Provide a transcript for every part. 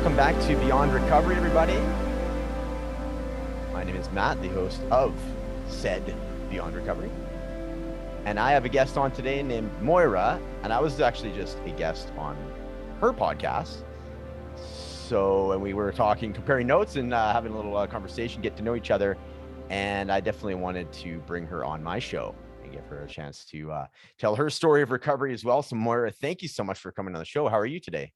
welcome back to Beyond Recovery, everybody. My name is Matt, the host of said Beyond Recovery. And I have a guest on today named Moyra, and I was actually just a guest on her podcast. And we were talking, comparing notes and having a little conversation, get to know each other. And I definitely wanted to bring her on my show and give her a chance to tell her story of recovery as well. So Moyra, thank you so much for coming on the show. How are you today?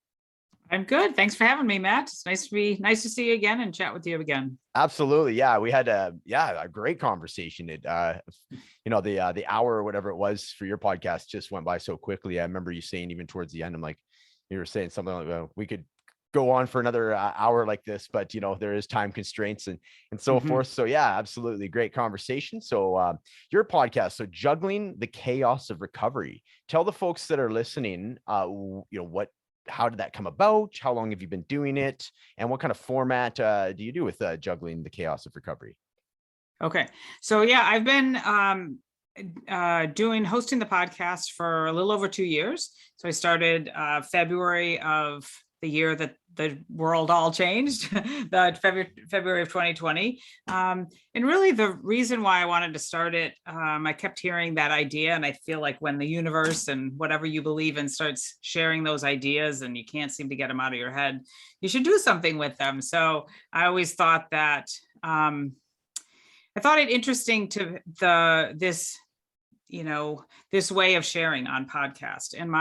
I'm good. Thanks for having me, Matt. It's nice to see you again and chat with you again. Absolutely. Yeah. We had a great conversation. It, the hour or whatever it was for your podcast just went by so quickly. I remember you saying even towards the end, I'm like, you were saying something like, we could go on for another hour like this, but there is time constraints and so forth. So yeah, absolutely. Great conversation. So your podcast, so Juggling the Chaos of Recovery. Tell the folks that are listening, how did that come about? How long have you been doing it? And what kind of format do you do with Juggling the Chaos of Recovery? Okay. So yeah, I've been hosting the podcast for a little over 2 years. So I started February of the year that the world all changed, that February of 2020. And really the reason why I wanted to start it, I kept hearing that idea. And I feel like when the universe and whatever you believe in starts sharing those ideas and you can't seem to get them out of your head, you should do something with them. So I always thought that, I thought it interesting to this way of sharing on podcast. And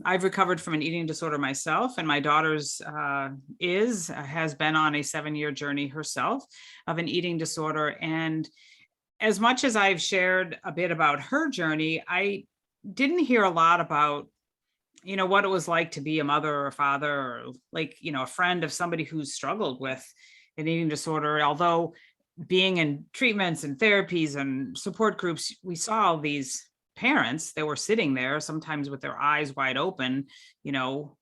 I've recovered from an eating disorder myself, and my daughter's has been on a 7-year journey herself of an eating disorder. And as much as I've shared a bit about her journey, I didn't hear a lot about, what it was like to be a mother or a father, or a friend of somebody who's struggled with an eating disorder. Although being in treatments and therapies and support groups, we saw all these parents that were sitting there, sometimes with their eyes wide open,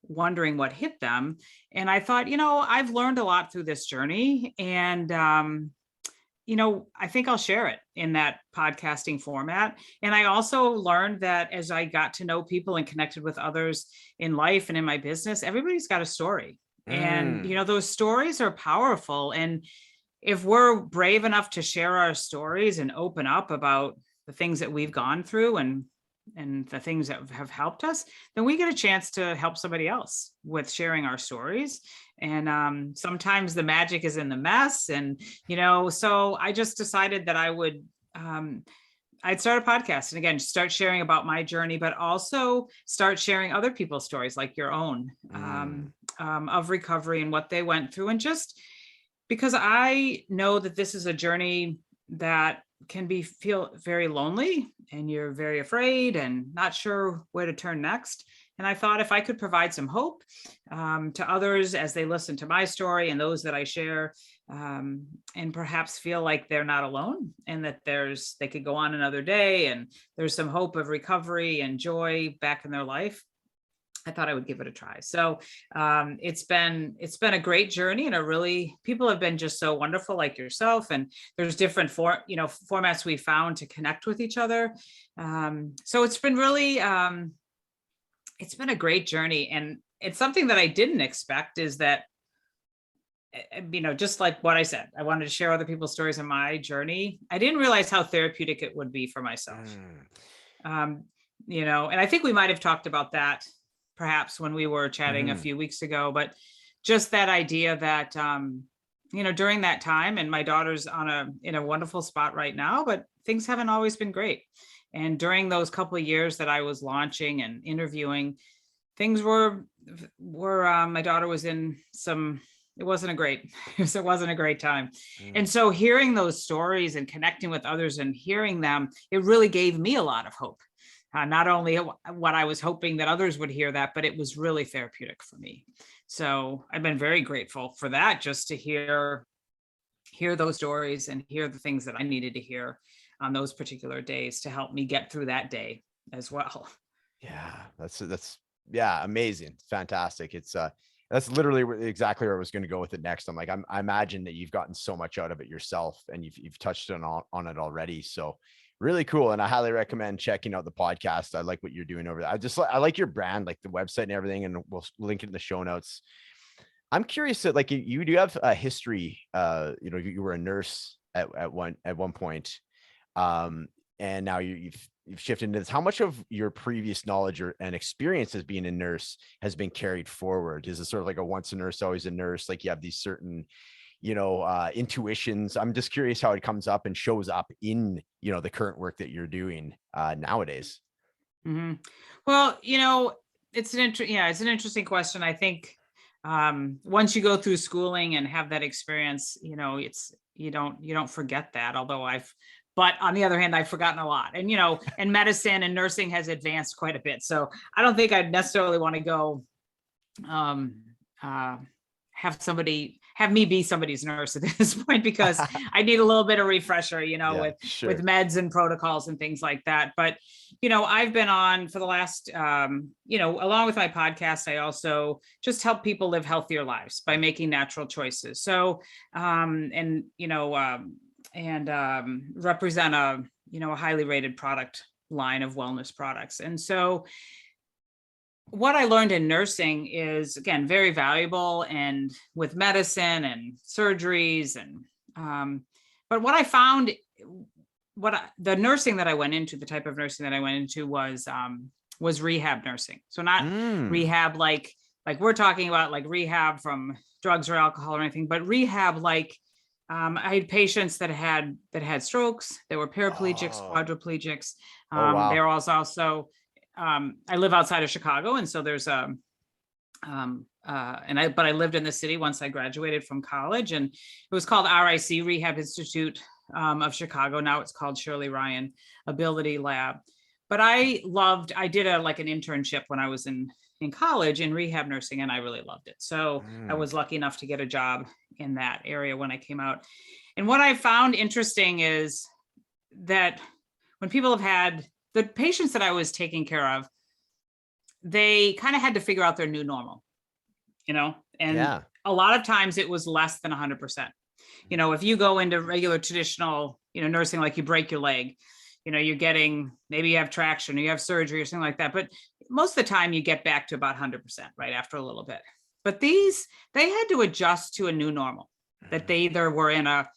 wondering what hit them. And I thought, I've learned a lot through this journey. And, I think I'll share it in that podcasting format. And I also learned that as I got to know people and connected with others in life and in my business, everybody's got a story. And, those stories are powerful. And if we're brave enough to share our stories and open up about the things that we've gone through and the things that have helped us, then we get a chance to help somebody else with sharing our stories. And sometimes the magic is in the mess. And, so I just decided that I'd start a podcast and again, start sharing about my journey, but also start sharing other people's stories like your own of recovery and what they went through. And just because I know that this is a journey that can feel very lonely and you're very afraid and not sure where to turn next. And I thought if I could provide some hope to others as they listen to my story and those that I share, and perhaps feel like they're not alone and that they could go on another day and there's some hope of recovery and joy back in their life, I thought I would give it a try. So it's been a great journey, and people have been just so wonderful, like yourself. And there's different formats we found to connect with each other. So it's been really it's been a great journey, and it's something that I didn't expect is that just like what I said, I wanted to share other people's stories in my journey. I didn't realize how therapeutic it would be for myself. And I think we might have talked about that perhaps when we were chatting a few weeks ago, but just that idea that, during that time, and my daughter's in a wonderful spot right now, but things haven't always been great. And during those couple of years that I was launching and interviewing, things were my daughter was in it wasn't a great time. And so hearing those stories and connecting with others and hearing them, it really gave me a lot of hope. Not only what I was hoping that others would hear that, but it was really therapeutic for me. So I've been very grateful for that, just to hear those stories and hear the things that I needed to hear on those particular days to help me get through that day as well. Yeah, that's amazing. Fantastic. It's that's literally exactly where I was going to go with it next. I'm like, I imagine that you've gotten so much out of it yourself, and you've touched on it already. So really cool. And I highly recommend checking out the podcast. I like what you're doing over there. I like your brand, like the website and everything, and we'll link it in the show notes. I'm curious that like you do have a history, you were a nurse at one point. Um, and now you've shifted into this. How much of your previous knowledge and experience as being a nurse has been carried forward? Is it sort of like a once a nurse, always a nurse? Like you have these certain, intuitions. I'm just curious how it comes up and shows up in, the current work that you're doing nowadays. Hmm. Well, it's it's an interesting question. I think once you go through schooling and have that experience, it's you don't forget that. But on the other hand, I've forgotten a lot. And medicine and nursing has advanced quite a bit. So I don't think I'd necessarily want to go um, uh, have me be somebody's nurse at this point, because I need a little bit of refresher, Yeah, with sure. meds and protocols and things like that. But I've been on for the last along with my podcast, I also just help people live healthier lives by making natural choices. So represent a highly rated product line of wellness products. And so what I learned in nursing is, again, very valuable, and with medicine and surgeries. But what I found, the nursing that I went into, the type of nursing that I went into was rehab nursing. So not rehab like we're talking about, like rehab from drugs or alcohol or anything, but rehab like I had patients that had strokes, they were paraplegics, quadriplegics. Oh, wow. There was also I live outside of Chicago, and so there's but I lived in the city once I graduated from college, and it was called RIC, Rehab Institute of Chicago. Now it's called Shirley Ryan Ability Lab. But I did an internship when I was in college in rehab nursing, and I really loved it. So I was lucky enough to get a job in that area when I came out. And what I found interesting is that when people have had the patients that I was taking care of, they kind of had to figure out their new normal, and a lot of times it was less than 100%. If you go into regular traditional, nursing, like you break your leg, you're getting, maybe you have traction or you have surgery or something like that. But most of the time you get back to about 100% right after a little bit. But they had to adjust to a new normal, that they either were in a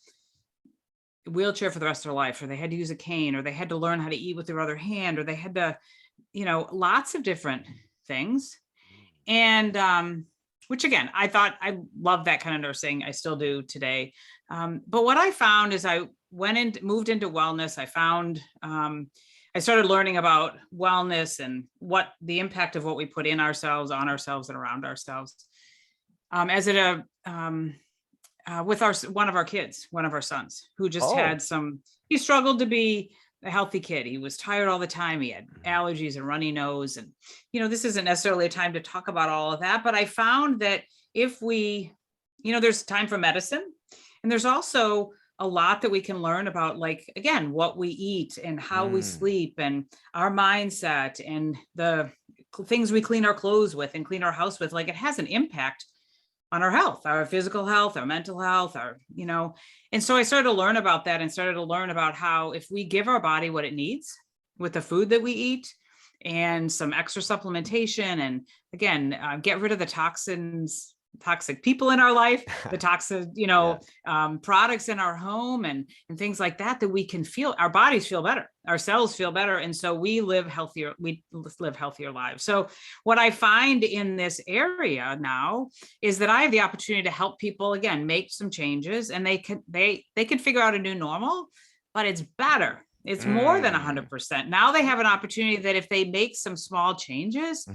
wheelchair for the rest of their life, or they had to use a cane, or they had to learn how to eat with their other hand, or they had to, lots of different things. And which, again, I thought I loved that kind of nursing. I still do today. But what I found is I moved into wellness. I found I started learning about wellness and what the impact of what we put in ourselves, on ourselves, and around ourselves. With one of our kids, one of our sons, who just he struggled to be a healthy kid. He was tired all the time. He had allergies and runny nose. And, this isn't necessarily a time to talk about all of that, but I found that if we, there's time for medicine, and there's also a lot that we can learn about, like, again, what we eat and how we sleep and our mindset and the things we clean our clothes with and clean our house with. Like, it has an impact on our health, our physical health, our mental health, and so I started to learn about that, and started to learn about how if we give our body what it needs with the food that we eat and some extra supplementation, and again, get rid of the toxic people in our life, the toxic, products in our home and things like that, that we can feel our bodies feel better, our cells feel better. And so we live healthier lives. So what I find in this area now is that I have the opportunity to help people, again, make some changes, and they can figure out a new normal, but it's better. It's more than 100%. Now they have an opportunity that if they make some small changes,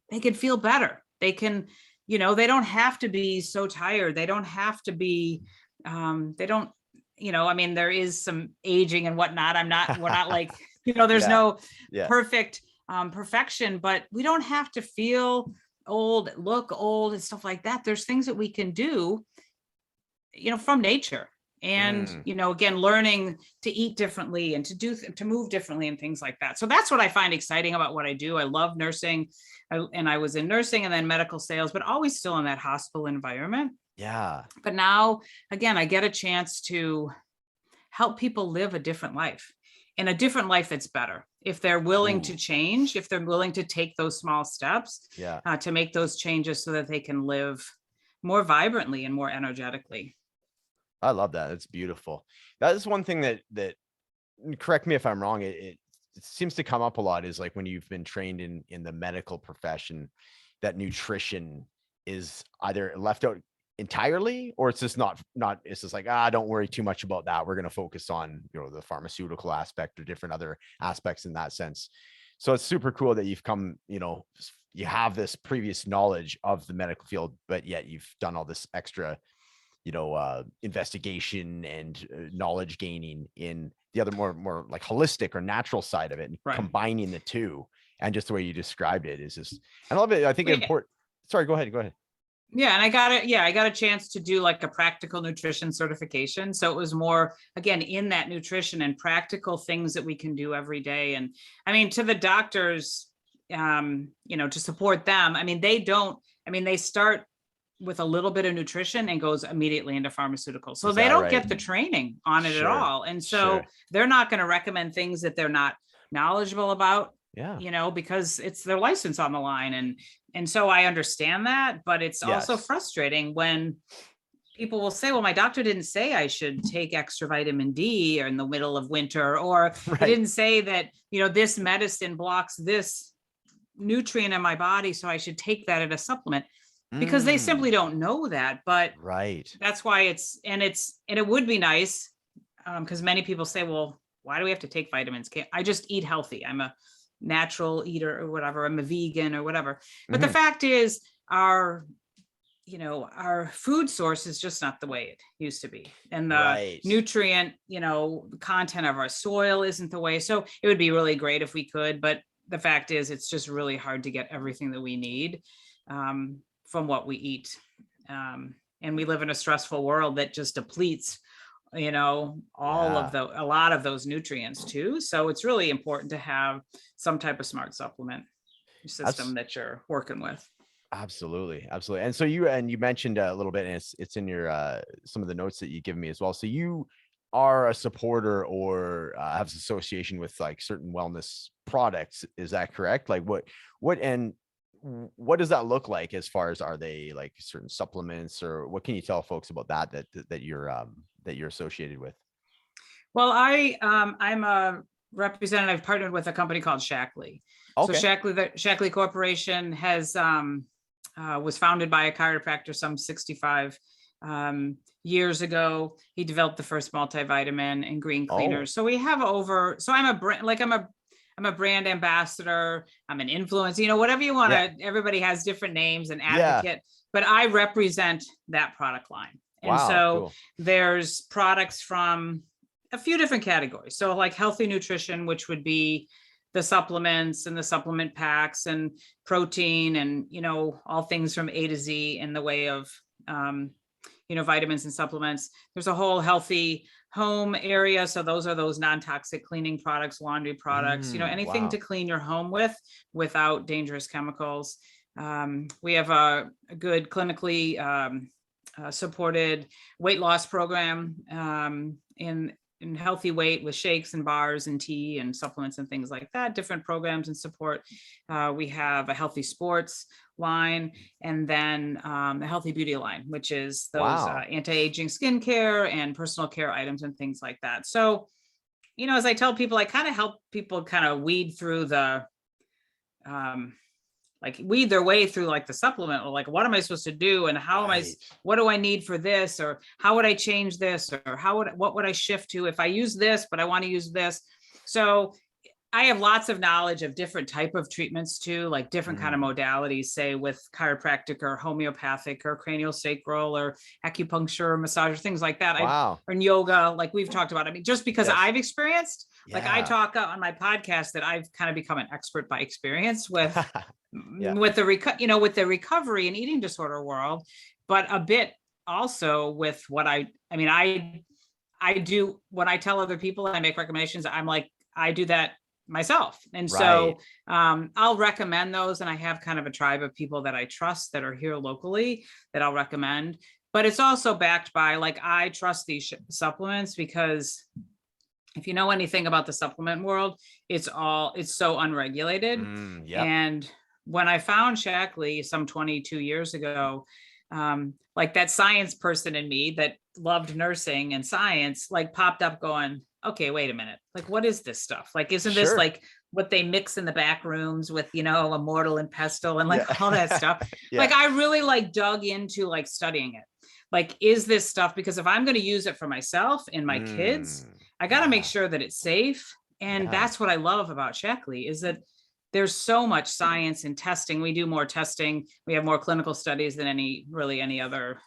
they can feel better. They can, they don't have to be so tired. They don't have to be, there is some aging and whatnot. We're not like, there's no perfect perfection, but we don't have to feel old, look old and stuff like that. There's things that we can do, from nature. And, again, learning to eat differently and to move differently and things like that. So that's what I find exciting about what I do. I love nursing. I was in nursing and then medical sales, but always still in that hospital environment. Yeah. But now, again, I get a chance to help people live a different life, and a different life that's better. If they're willing to change, if they're willing to take those small steps to make those changes so that they can live more vibrantly and more energetically. I love that. It's beautiful. That is one thing that correct me if I'm wrong. It seems to come up a lot is like when you've been trained in the medical profession, that nutrition is either left out entirely, or it's just not, it's just like, don't worry too much about that. We're going to focus on, the pharmaceutical aspect or different other aspects in that sense. So it's super cool that you've come, you have this previous knowledge of the medical field, but yet you've done all this extra, investigation and knowledge gaining in the other more like holistic or natural side of it, and Right. combining the two. And just the way you described it is just, I love it. I think it's important. Sorry, go ahead. Yeah. And I got a chance to do like a practical nutrition certification. So it was more, again, in that nutrition and practical things that we can do every day. And I mean, to the doctors, to support them, they start with a little bit of nutrition and goes immediately into pharmaceuticals. So they don't get the training on it at all. And so they're not going to recommend things that they're not knowledgeable about, because it's their license on the line. And so I understand that, but it's also frustrating when people will say, well, my doctor didn't say I should take extra vitamin D or in the middle of winter, or he didn't say that, this medicine blocks this nutrient in my body, so I should take that as a supplement. Because they simply don't know that. But that's why it would be nice, because many people say, well, why do we have to take vitamins? I just eat healthy. I'm a natural eater or whatever. I'm a vegan or whatever. But the fact is, our food source is just not the way it used to be. And the nutrient, content of our soil isn't the way. So it would be really great if we could. But the fact is, it's just really hard to get everything that we need from what we eat. And we live in a stressful world that just depletes, a lot of those nutrients too. So it's really important to have some type of smart supplement system that you're working with. Absolutely. And so you mentioned a little bit, and it's in your some of the notes that you give me as well. So you are a supporter or have an association with like certain wellness products. Is that correct? Like what does that look like, as far as, are they like certain supplements, or what can you tell folks about that you're associated with? Well, I'm a representative, partnered with a company called Shackley. Okay. So Shackley Corporation has was founded by a chiropractor some 65 years ago. He developed the first multivitamin and green cleaners. So we have I'm a brand ambassador. I'm an influencer, whatever you want to, everybody has different names, and advocate, but I represent that product line. And so there's products from a few different categories. So like healthy nutrition, which would be the supplements and the supplement packs and protein and, all things from A to Z in the way of, vitamins and supplements. There's a whole healthy home area. So those are those non-toxic cleaning products, laundry products, anything to clean your home without dangerous chemicals. We have a good clinically supported weight loss program in healthy weight, with shakes and bars and tea and supplements and things like that, different programs and support. We have a healthy sports line, and then a healthy beauty line, which is those anti-aging skincare and personal care items and things like that. So, as I tell people, I kind of help people kind of weed through weed their way through like the supplement, or like, what am I supposed to do? And what do I need for this? Or how would I change this? Or what would I shift to if I use this, but I want to use this? So I have lots of knowledge of different type of treatments too, like different kind of modalities, say with chiropractic or homeopathic or cranial sacral or acupuncture or massage or things like that. Or yoga, like we've talked about. I mean, just because I've experienced, like I talk on my podcast that I've kind of become an expert by experience with, with the recovery and eating disorder world, but a bit also with what I do when I tell other people, I make recommendations. I'm like, I do that myself. And so I'll recommend those. And I have kind of a tribe of people that I trust that are here locally that I'll recommend, but it's also backed by, like, I trust these supplements because if you know anything about the supplement world, it's so unregulated. And when I found Shackley some 22 years ago, like that science person in me that loved nursing and science, like popped up going, okay, wait a minute. Like, what is this stuff? Like, isn't this Sure. like what they mix in the back rooms with, immortal and pestle and like Yeah. all that stuff? Yeah. Like, I really like dug into like studying it. Like, is this stuff, because if I'm going to use it for myself and my kids, I got to make Yeah. sure that it's safe. And Yeah. that's what I love about Sheckley, is that there's so much science and testing. We do more testing. We have more clinical studies than any other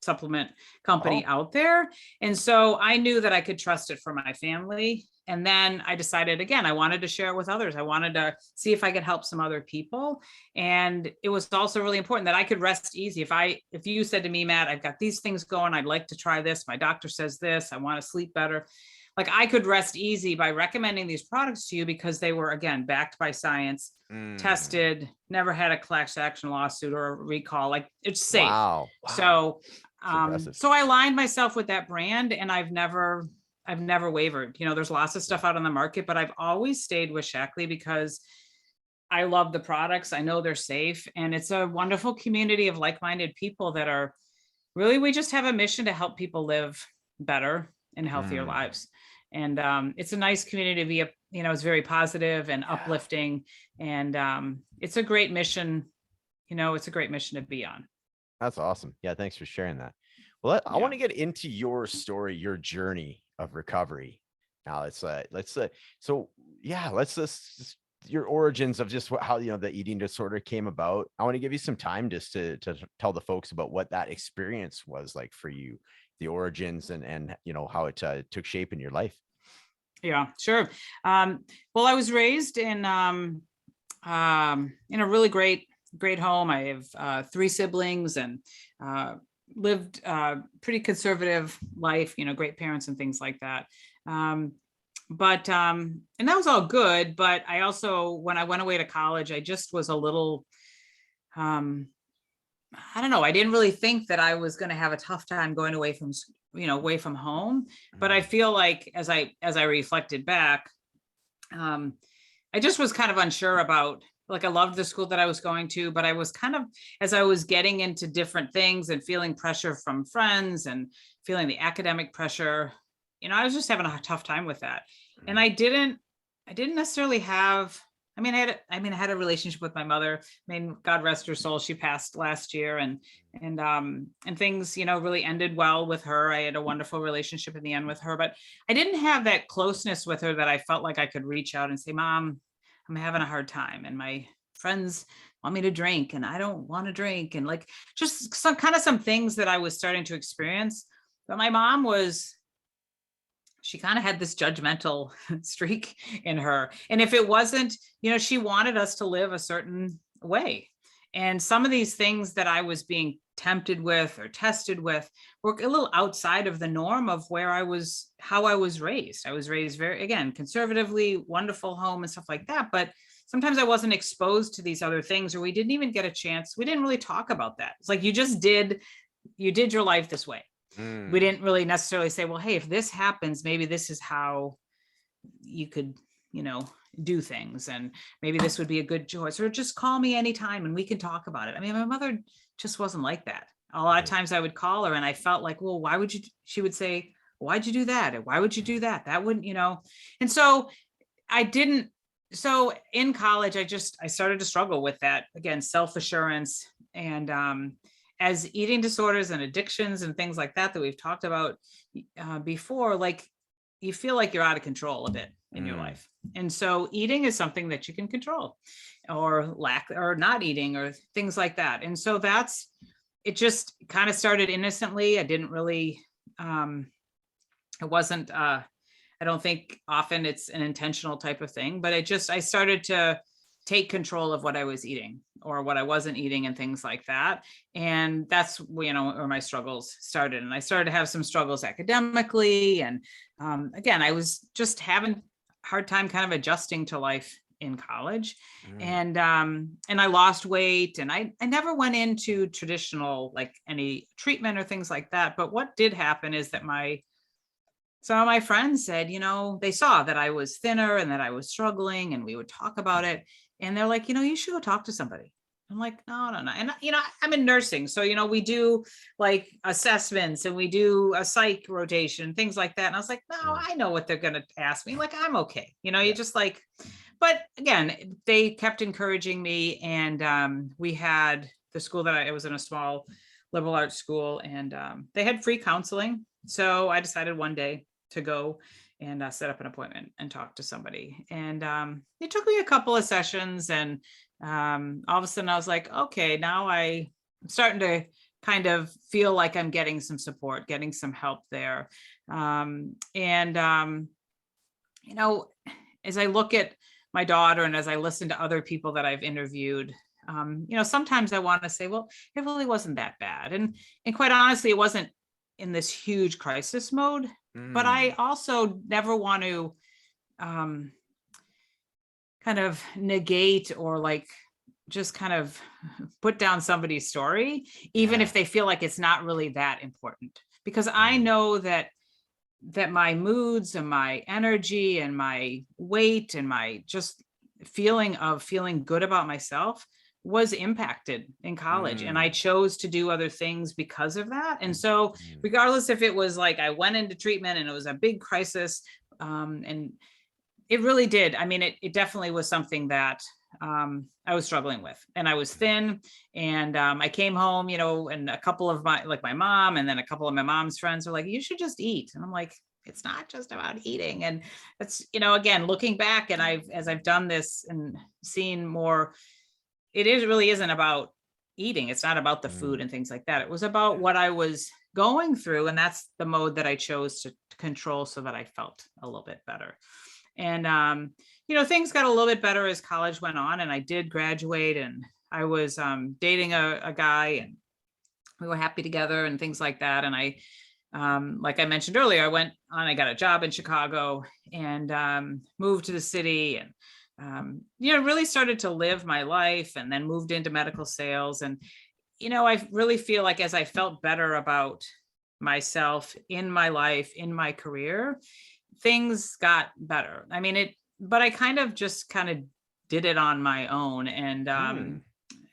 supplement company out there. And so I knew that I could trust it for my family. And then I decided, again, I wanted to share it with others. I wanted to see if I could help some other people. And it was also really important that I could rest easy. If you said to me, Matt, I've got these things going, I'd like to try this. My doctor says this, I want to sleep better. Like, I could rest easy by recommending these products to you because they were, again, backed by science, tested, never had a class action lawsuit or a recall. Like, it's safe. Wow. So, impressive. so I aligned myself with that brand, and I've never wavered. There's lots of stuff out on the market, but I've always stayed with Sheckley because I love the products. I know they're safe, and it's a wonderful community of like-minded people that are really, we just have a mission to help people live better and healthier lives. And it's a nice community to be it's very positive and uplifting. And it's a great mission. It's a great mission to be on. That's awesome. Yeah. Thanks for sharing that. Well, I want to get into your story, your journey of recovery. Now let's just your origins of just how, the eating disorder came about. I want to give you some time just to tell the folks about what that experience was like for you, the origins and how it took shape in your life. Yeah, sure. Well, I was raised in a really great home. I have 3 siblings and lived pretty conservative life, great parents and things like that. But and that was all good. But I also, when I went away to college, I just was a little, I don't know. I didn't really think that I was going to have a tough time going away from home. But I feel like as I reflected back, I just was kind of unsure about, like, I loved the school that I was going to, but I was kind of, as I was getting into different things and feeling pressure from friends and feeling the academic pressure, I was just having a tough time with that. And I didn't necessarily have, I had a relationship with my mother. God rest her soul. She passed last year, and things, really ended well with her. I had a wonderful relationship in the end with her, but I didn't have that closeness with her that I felt like I could reach out and say, Mom, I'm having a hard time, and my friends want me to drink and I don't want to drink. And like, just some things that I was starting to experience. But my mom she kind of had this judgmental streak in her. And if it wasn't, she wanted us to live a certain way. And some of these things that I was being tempted with or tested with were a little outside of the norm of how I was raised. I was raised very, again, conservatively, wonderful home and stuff like that. But sometimes I wasn't exposed to these other things, or we didn't even get a chance. We didn't really talk about that. It's like, you did your life this way. We didn't really necessarily say, well, hey, if this happens, maybe this is how you could, do things. And maybe this would be a good choice, or just call me anytime and we can talk about it. My mother just wasn't like that. A lot of times I would call her and I felt like, well, she would say, why'd you do that? Or why would you do that? That wouldn't, and so so in college, I started to struggle with that, again, self-assurance. And as eating disorders and addictions and things like that we've talked about before, like, you feel like you're out of control a bit in your life. And so eating is something that you can control, or not eating, or things like that. And so it just kind of started innocently. I didn't really, it wasn't, I don't think often it's an intentional type of thing, but I started to take control of what I was eating or what I wasn't eating and things like that. And that's, where my struggles started. And I started to have some struggles academically. And again, I was just having a hard time kind of adjusting to life in college. And I lost weight, and I never went into traditional, like, any treatment or things like that. But what did happen is that some of my friends said, they saw that I was thinner and that I was struggling, and we would talk about it. And they're like, you should go talk to somebody. I'm like, no. And, I'm in nursing. So, we do like assessments and we do a psych rotation, things like that. And I was like, no, I know what they're going to ask me. Like, I'm okay. You just like, but again, they kept encouraging me. And we had the school that I was in, a small liberal arts school, and they had free counseling. So I decided one day to go and set up an appointment and talk to somebody. And it took me a couple of sessions, and all of a sudden I was like, okay, now I'm starting to kind of feel like I'm getting some support, getting some help there. As I look at my daughter and as I listen to other people that I've interviewed, sometimes I want to say, well, it really wasn't that bad. And quite honestly, it wasn't in this huge crisis mode, but I also never want to kind of negate or like just kind of put down somebody's story, even if they feel like it's not really that important, because I know that my moods and my energy and my weight and my just feeling good about myself was impacted in college. And I chose to do other things because of that. And so regardless if it was like I went into treatment and it was a big crisis, and it really did. I mean, it definitely was something that I was struggling with, and I was thin, and I came home, and a couple of my mom and then a couple of my mom's friends were like, you should just eat. And I'm like, it's not just about eating. And that's, again, looking back, and as I've done this and seen more, really isn't about eating. It's not about the food and things like that. It was about what I was going through. And that's the mode that I chose to control so that I felt a little bit better. And, things got a little bit better as college went on, and I did graduate, and I was dating a guy, and we were happy together and things like that. And I, like I mentioned earlier, I got a job in Chicago and moved to the city, and really started to live my life, and then moved into medical sales. And, I really feel like as I felt better about myself in my life, in my career, things got better. I mean, but I kind of did it on my own. And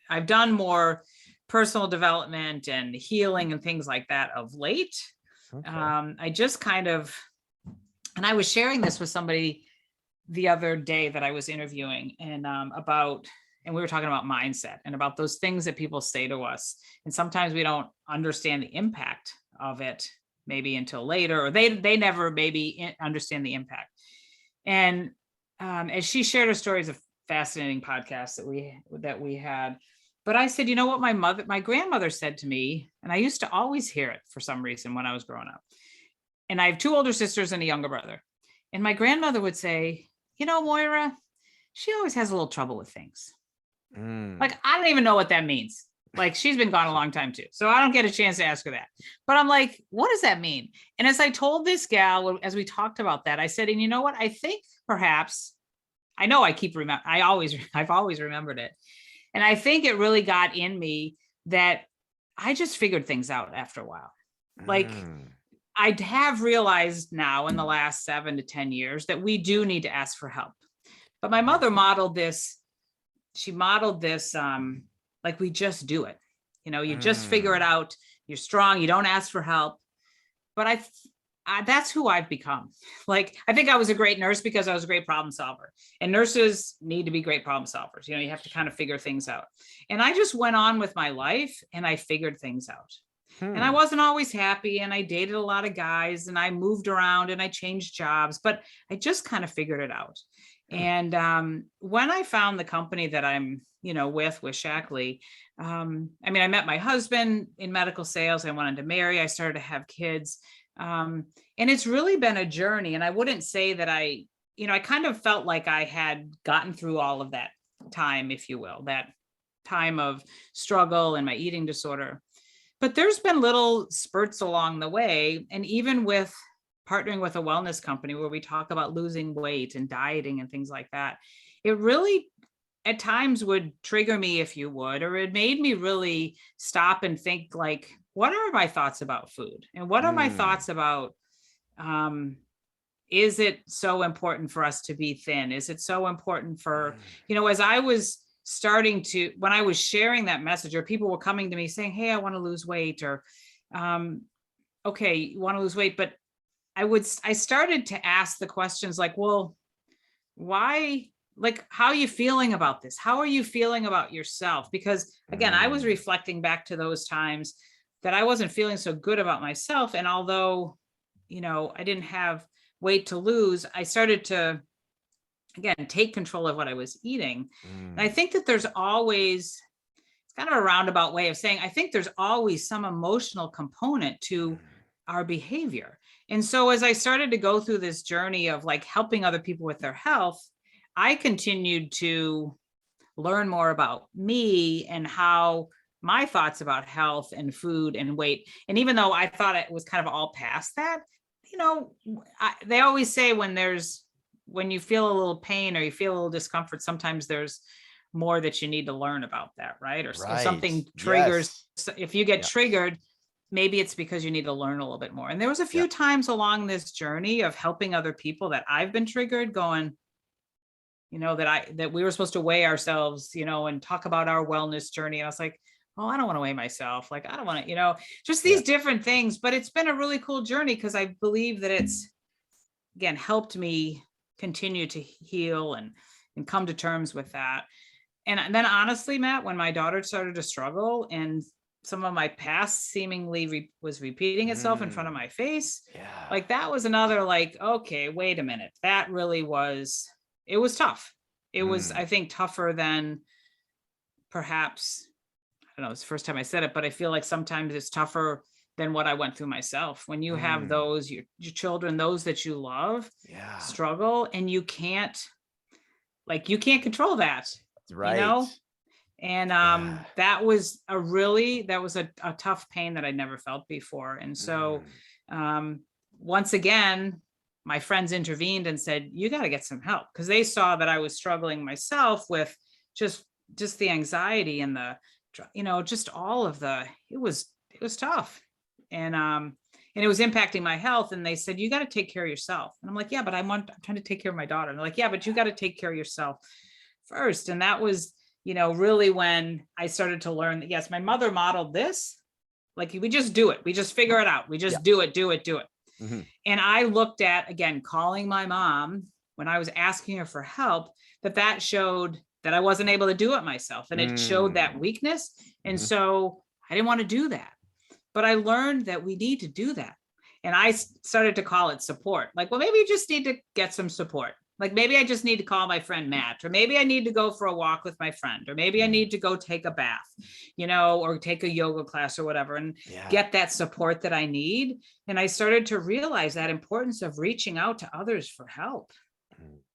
I've done more personal development and healing and things like that of late. Okay. I just and I was sharing this with somebody the other day that I was interviewing, and and we were talking about mindset and about those things that people say to us. And sometimes we don't understand the impact of it maybe until later, or they never maybe understand the impact. And as she shared her stories, of fascinating podcasts that we had. But I said, what my grandmother said to me, and I used to always hear it for some reason when I was growing up. And I have two older sisters and a younger brother. And my grandmother would say, Moyra, she always has a little trouble with things. Like, I don't even know what that means. Like, she's been gone a long time too, so I don't get a chance to ask her that. But I'm like, what does that mean? And as I told this gal, as we talked about that, I said, and you know what? I think perhaps, I know I've always remembered it. And I think it really got in me that I just figured things out after a while. Like, I have realized now in the last 7 to 10 years that we do need to ask for help. But my mother modeled this. She modeled this, like, we just do it. You just figure it out. You're strong. You don't ask for help. But that's who I've become. Like, I think I was a great nurse because I was a great problem solver, and nurses need to be great problem solvers. You have to kind of figure things out. And I just went on with my life, and I figured things out. And I wasn't always happy, and I dated a lot of guys, and I moved around, and I changed jobs, but I just kind of figured it out. And when I found the company that I'm, with Shackley, I met my husband in medical sales. I wanted to marry. I started to have kids. And it's really been a journey. And I wouldn't say that I kind of felt like I had gotten through all of that time, if you will, that time of struggle and my eating disorder. But there's been little spurts along the way. And even with partnering with a wellness company where we talk about losing weight and dieting and things like that, it really at times would trigger me, if you would, or it made me really stop and think, like, what are my thoughts about food? And what are my thoughts about, is it so important for us to be thin? Is it so important for, as I was starting to, when I was sharing that message, or people were coming to me saying, hey, I want to lose weight, or okay, you want to lose weight, but I started to ask the questions like, well, why, like, how are you feeling about this? How are you feeling about yourself? Because again, I was reflecting back to those times that I wasn't feeling so good about myself. And although, I didn't have weight to lose, I started to, again, take control of what I was eating. And I think that there's always, it's kind of a roundabout way of saying, I think there's always some emotional component to our behavior. And so as I started to go through this journey of like helping other people with their health, I continued to learn more about me and how my thoughts about health and food and weight. And even though I thought it was kind of all past that, they always say when you feel a little pain or you feel a little discomfort, sometimes there's more that you need to learn about that, right? Or Right. something triggers. Yes. If you get triggered, maybe it's because you need to learn a little bit more. And there was a few times along this journey of helping other people that I've been triggered, going, that we were supposed to weigh ourselves, and talk about our wellness journey. And I was like, oh, I don't want to weigh myself. Like, I don't want to, just these different things. But it's been a really cool journey because I believe that it's, again, helped me continue to heal and come to terms with that. And then honestly, Matt, when my daughter started to struggle and some of my past seemingly was repeating itself in front of my face, like that was another like, okay, wait a minute. That really was, it was tough. It was, I think, tougher than perhaps, I don't know, it's the first time I said it, but I feel like sometimes it's tougher than what I went through myself. When you have those, your children, those that you love, struggle, and you can't control that, right. And that was a tough pain that I'd never felt before. And so once again, my friends intervened and said, you got to get some help, because they saw that I was struggling myself with just the anxiety and the, just all of it was tough. And it was impacting my health. And they said, you got to take care of yourself. And I'm like, yeah, but I'm trying to take care of my daughter. And they're like, yeah, but you got to take care of yourself first. And that was, really when I started to learn that, yes, my mother modeled this. Like, we just do it. We just figure it out. We just do it. Mm-hmm. And I looked at, again, calling my mom when I was asking her for help, that showed that I wasn't able to do it myself. And it showed that weakness. And so I didn't want to do that. But I learned that we need to do that. And I started to call it support. Like, well, maybe you just need to get some support. Like, maybe I just need to call my friend Matt, or maybe I need to go for a walk with my friend, or maybe I need to go take a bath, or take a yoga class or whatever, and get that support that I need. And I started to realize that importance of reaching out to others for help,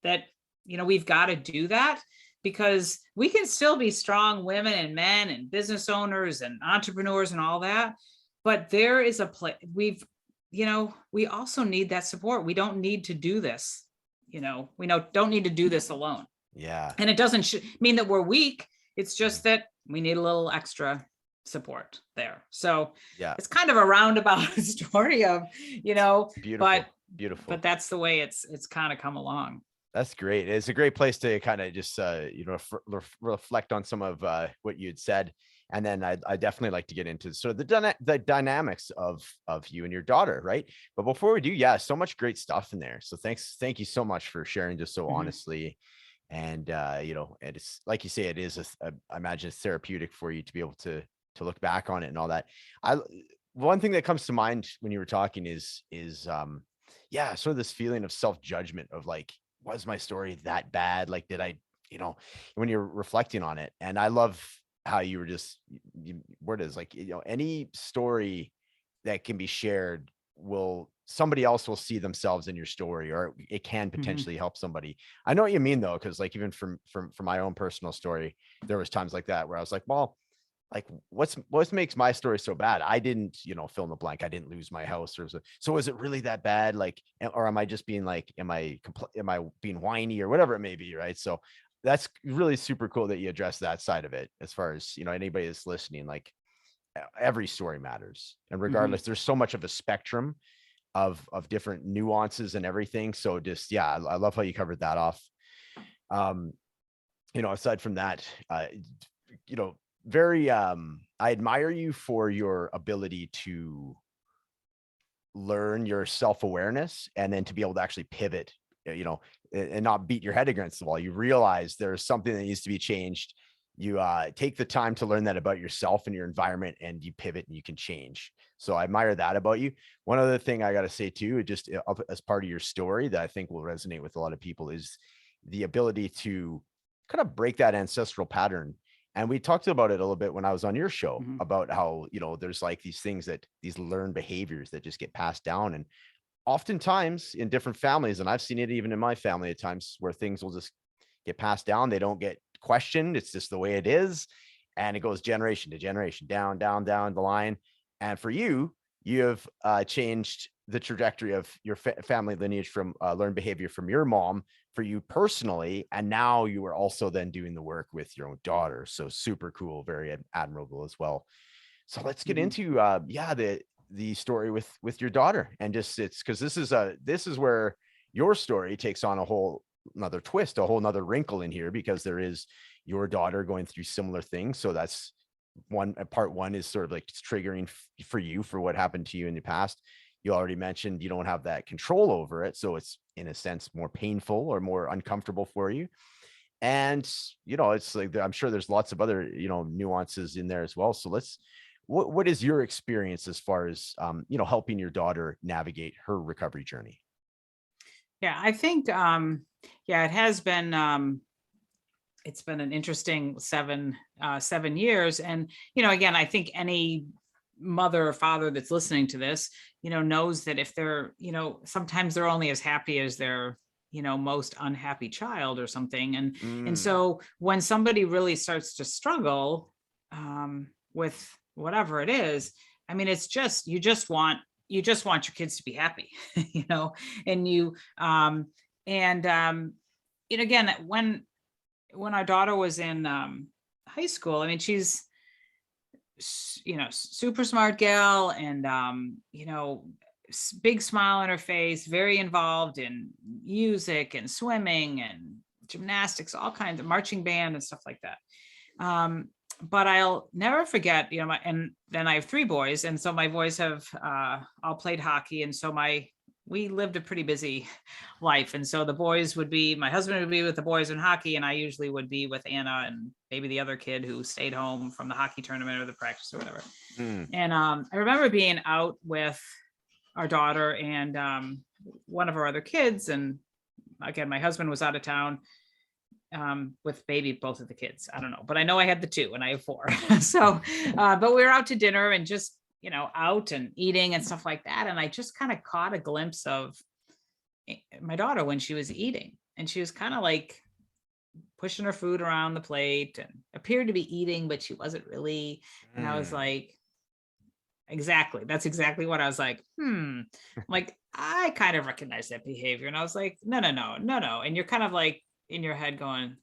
that, we've got to do that, because we can still be strong women and men and business owners and entrepreneurs and all that. But there is a place we also need that support. We don't need to do this. Don't need to do this alone. Yeah. And it doesn't mean that we're weak. It's just that we need a little extra support there. So it's kind of a roundabout story of, beautiful, but that's the way it's kind of come along. That's great. It's a great place to kind of just, reflect on some of what you had said. And then I definitely like to get into sort of the dynamics of you and your daughter, right? But before we do, so much great stuff in there. So thank you so much for sharing just so honestly. And and it's like you say, it is I imagine it's therapeutic for you to be able to look back on it and all that. One thing that comes to mind when you were talking is sort of this feeling of self-judgment of like, was my story that bad? Like, did I, when you're reflecting on it. And I love how you were just, word is like, any story that can be shared somebody else will see themselves in your story, or it can potentially help somebody. I know what you mean though, because like even from my own personal story, there was times like that where I was like, well, like what makes my story so bad? I didn't, fill in the blank. I didn't lose my house, so is it really that bad? Like, or am I just being like, am I being whiny or whatever it may be, right? So that's really super cool that you address that side of it. As far as anybody that's listening, like every story matters, and regardless, there's so much of a spectrum of different nuances and everything. So just I love how you covered that off. aside from that, you know, very, I admire you for your ability to learn your self-awareness and then to be able to actually pivot, and not beat your head against the wall. You realize there's something that needs to be changed. You take the time to learn that about yourself and your environment, and you pivot and you can change. So I admire that about you. One other thing I got to say too, just as part of your story that I think will resonate with a lot of people, is the ability to kind of break that ancestral pattern. And we talked about it a little bit when I was on your show Mhm. about how, there's like these things that these learned behaviors that just get passed down. And oftentimes in different families, and I've seen it even in my family at times, where things will just get passed down. They don't get questioned. It's just the way it is. And it goes generation to generation, down, down, down the line. And for you, you have changed the trajectory of your family lineage from learned behavior from your mom for you personally. And now you are also then doing the work with your own daughter. So super cool, very admirable as well. So let's get Mhm. into the story with your daughter. And just, it's because this is where your story takes on a whole another twist, a whole nother wrinkle in here, because there is your daughter going through similar things. So that's part one is sort of like triggering for you for what happened to you in the past. You already mentioned you don't have that control over it, so it's in a sense more painful or more uncomfortable for you. And it's like, I'm sure there's lots of other nuances in there as well. So what is your experience as far as helping your daughter navigate her recovery journey? Yeah, I think yeah, it has been it's been an interesting 7 years. And again, I think any mother or father that's listening to this, knows that if they're, sometimes they're only as happy as their most unhappy child or something. And Mm, so when somebody really starts to struggle with whatever it is, I mean, it's just you just want your kids to be happy. you know and you and again, when our daughter was in high school, I mean, she's super smart gal, and big smile on her face, very involved in music and swimming and gymnastics, all kinds of marching band and stuff like that. But I'll never forget, and then I have three boys, and so my boys have all played hockey, and so we lived a pretty busy life. And so the boys would be, my husband would be with the boys in hockey, and I usually would be with Anna and maybe the other kid who stayed home from the hockey tournament or the practice or whatever. mm, And I remember being out with our daughter and one of our other kids. And again, my husband was out of town with both of the kids. I don't know, but I know I had the two and I have four. So, but we were out to dinner and just, out and eating and stuff like that. And I just kind of caught a glimpse of my daughter when she was eating, and she was kind of like pushing her food around the plate and appeared to be eating, but she wasn't really. And I was mm. like, exactly. That's exactly what I was like. Like, I kind of recognize that behavior. And I was like, no, no, no, no, no. And you're kind of like in your head going,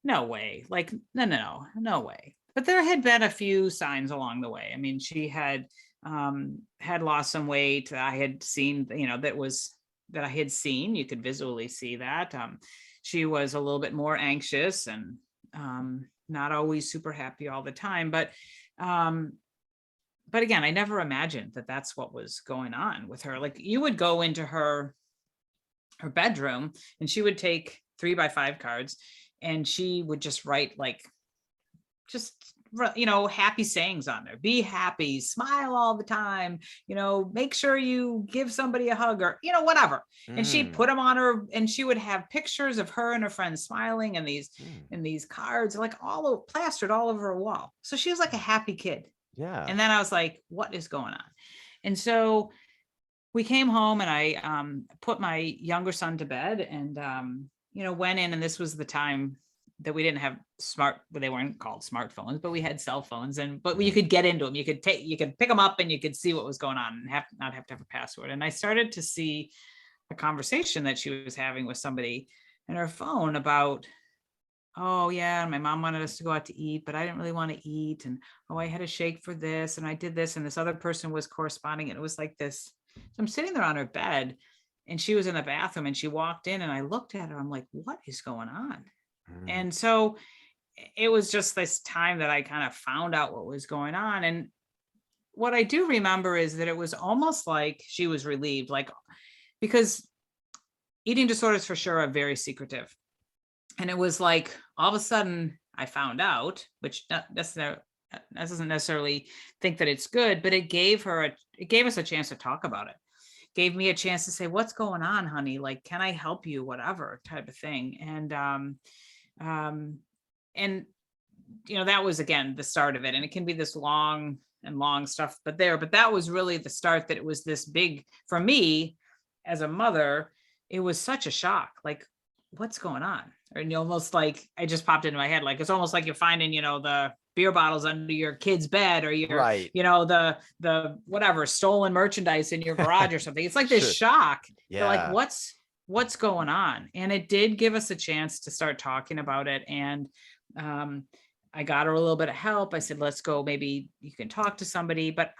no way. Like, no, no, no, no way. But there had been a few signs along the way. I mean, she had lost some weight. I had seen, that I had seen. You could visually see that. She was a little bit more anxious and not always super happy all the time. Um, but again, I never imagined that that's what was going on with her. Like, you would go into her bedroom and she would take 3x5 cards and she would just write like just happy sayings on there. Be happy, smile all the time, make sure you give somebody a hug, or whatever. And she'd Mm, put them on her, and she would have pictures of her and her friends smiling, and these mm. cards like plastered all over her wall. So she was like a happy kid. Yeah. And then I was like, what is going on? And so we came home, and I put my younger son to bed, and went in. And this was the time that we didn't have but they weren't called smartphones, but we had cell phones, but you Mhm. could get into them. You could pick them up and you could see what was going on and not have to have a password. And I started to see a conversation that she was having with somebody in her phone about, oh yeah, my mom wanted us to go out to eat, but I didn't really want to eat. And oh, I had a shake for this, and I did this, and this other person was corresponding. And it was like this. So I'm sitting there on her bed, and she was in the bathroom, and she walked in, and I looked at her. I'm like, what is going on? And so it was just this time that I kind of found out what was going on. And what I do remember is that it was almost like she was relieved, like, because eating disorders for sure are very secretive. And it was like all of a sudden I found out, which that doesn't necessarily think that it's good, but it gave us a chance to talk about it. Gave me a chance to say, what's going on, honey? Like, can I help you? Whatever type of thing. And that was again the start of it. And it can be this long stuff, but that was really the start, that it was this big for me as a mother. It was such a shock, like, what's going on? Or almost like I just popped into my head, like it's almost like you're finding, the beer bottles under your kid's bed, or your, Right. the whatever stolen merchandise in your garage or something. It's like this shock. Yeah. Like, what's going on? And it did give us a chance to start talking about it. And I got her a little bit of help. I said, let's go, maybe you can talk to somebody. But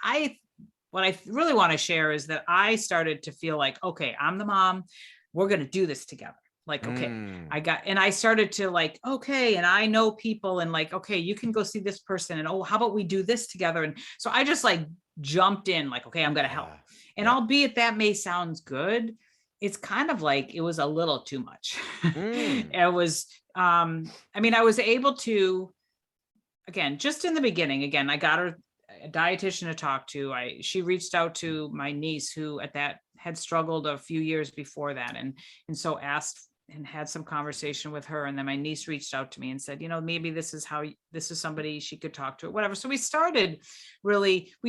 what I really want to share is that I started to feel like, okay, I'm the mom. We're going to do this together. Like, okay, I started to like, okay. And I know people, and like, okay, you can go see this person, and, oh, how about we do this together? And so I just like jumped in, like, okay, I'm going to help. And albeit that may sound good, it's kind of like, it was a little too much. It was, I was able to, again, just in the beginning, again, I got her a dietitian to talk to. She reached out to my niece, who at that had struggled a few years before that. And so asked and had some conversation with her. And then my niece reached out to me and said, maybe this is somebody she could talk to, or whatever. So we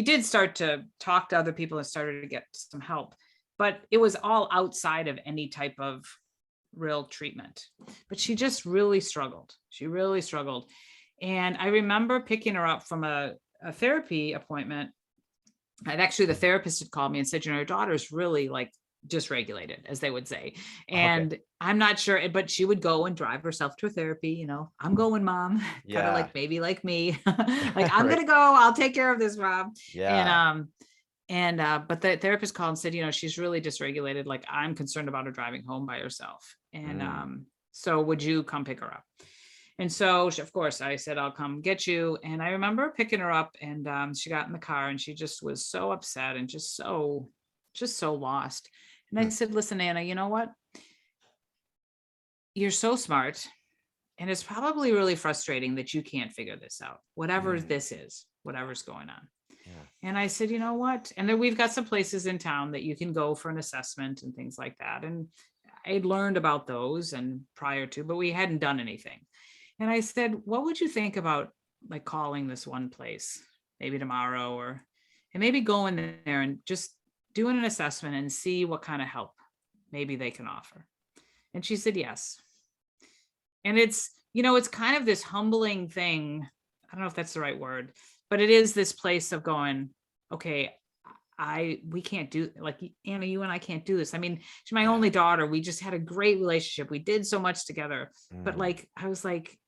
did start to talk to other people and started to get some help, but it was all outside of any type of real treatment. But she just really struggled. And I remember picking her up from a therapy appointment. And actually the therapist had called me and said, your daughter's really like dysregulated, as they would say. And I'm not sure, but she would go and drive herself to a therapy. I'm going, mom, kind of like baby, like me, like, I'm going to go, I'll take care of this, mom. But the therapist called and said, she's really dysregulated. Like, I'm concerned about her driving home by herself. And so would you come pick her up? And so, of course, I said, I'll come get you. And I remember picking her up, and she got in the car, and she just was so upset and just so lost. And I said, listen, Anna, you know what? You're so smart. And it's probably really frustrating that you can't figure this out, whatever this is, whatever's going on. And I said, you know what? And then we've got some places in town that you can go for an assessment and things like that. And I'd learned about those and prior to, but we hadn't done anything. And I said, what would you think about like calling this one place maybe tomorrow, and maybe going there and just doing an assessment and see what kind of help maybe they can offer? And she said, yes. And it's, it's kind of this humbling thing. I don't know if that's the right word, but it is this place of going, okay, we can't do, like, Anna, you and I can't do this. I mean, she's my only daughter. We just had a great relationship. We did so much together, but like, I was like,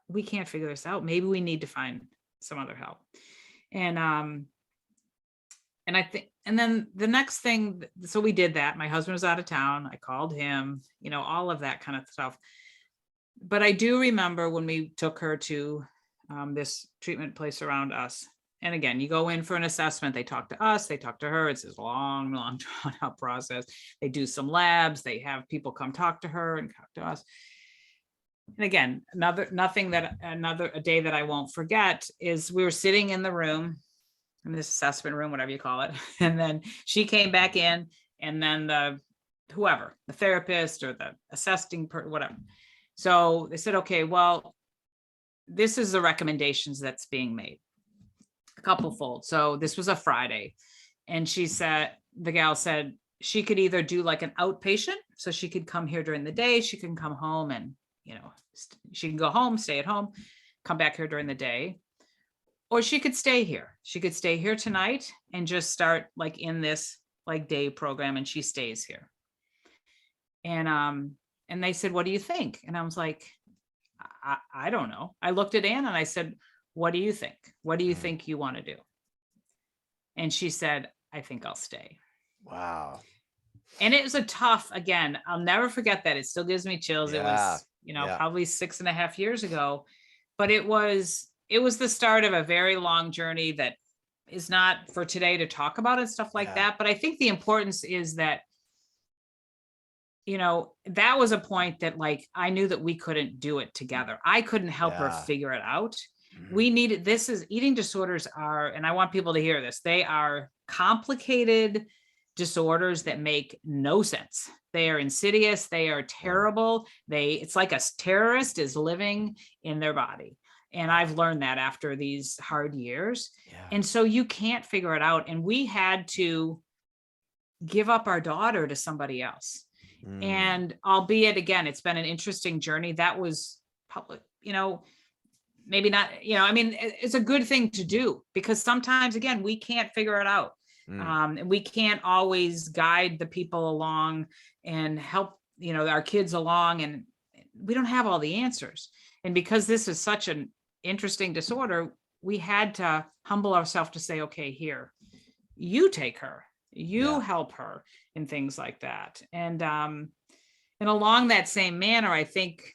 we can't figure this out. Maybe we need to find some other help. And I think, and then the next thing, so we did that. My husband was out of town. I called him, all of that kind of stuff. But I do remember when we took her to this treatment place around us. And again, you go in for an assessment. They talk to us, they talk to her. It's this long, drawn out process. They do some labs. They have people come talk to her and talk to us. And again, a day that I won't forget is we were sitting in the room, in this assessment room, whatever you call it. And then she came back in, and then the therapist or the assessing whatever. So they said, okay, well, this is the recommendations that's being made, a couple fold. So this was a Friday, and the gal said she could either do like an outpatient, so she could come here during the day, she can come home and, she can go home, stay at home, come back here during the day, or she could stay here. She could stay here tonight and just start like in this like day program, and she stays here. And they said, what do you think? And I was like, I don't know. I looked at Anna and I said, what do you think? What do you think you want to do? And she said, I think I'll stay. Wow. And it was again, I'll never forget that. It still gives me chills. It was, Yeah. probably 6.5 years ago. But it was the start of a very long journey that is not for today to talk about and stuff like Yeah. that. But I think the importance is that, that was a point that, like, I knew that we couldn't do it together. I couldn't help her Yeah. figure it out. Mhm. We needed, eating disorders are, and I want people to hear this, they are complicated disorders that make no sense. They are insidious. They are terrible. It's like a terrorist is living in their body. And I've learned that after these hard years. Yeah. And so you can't figure it out. And we had to give up our daughter to somebody else. Mm. And albeit, again, it's been an interesting journey. That was public, maybe not, it's a good thing to do, because sometimes, again, we can't figure it out. And we can't always guide the people along and help, our kids along, and we don't have all the answers. And because this is such an interesting disorder, we had to humble ourselves to say, okay, here, you take her, you help her, and things like that. And along that same manner, I think,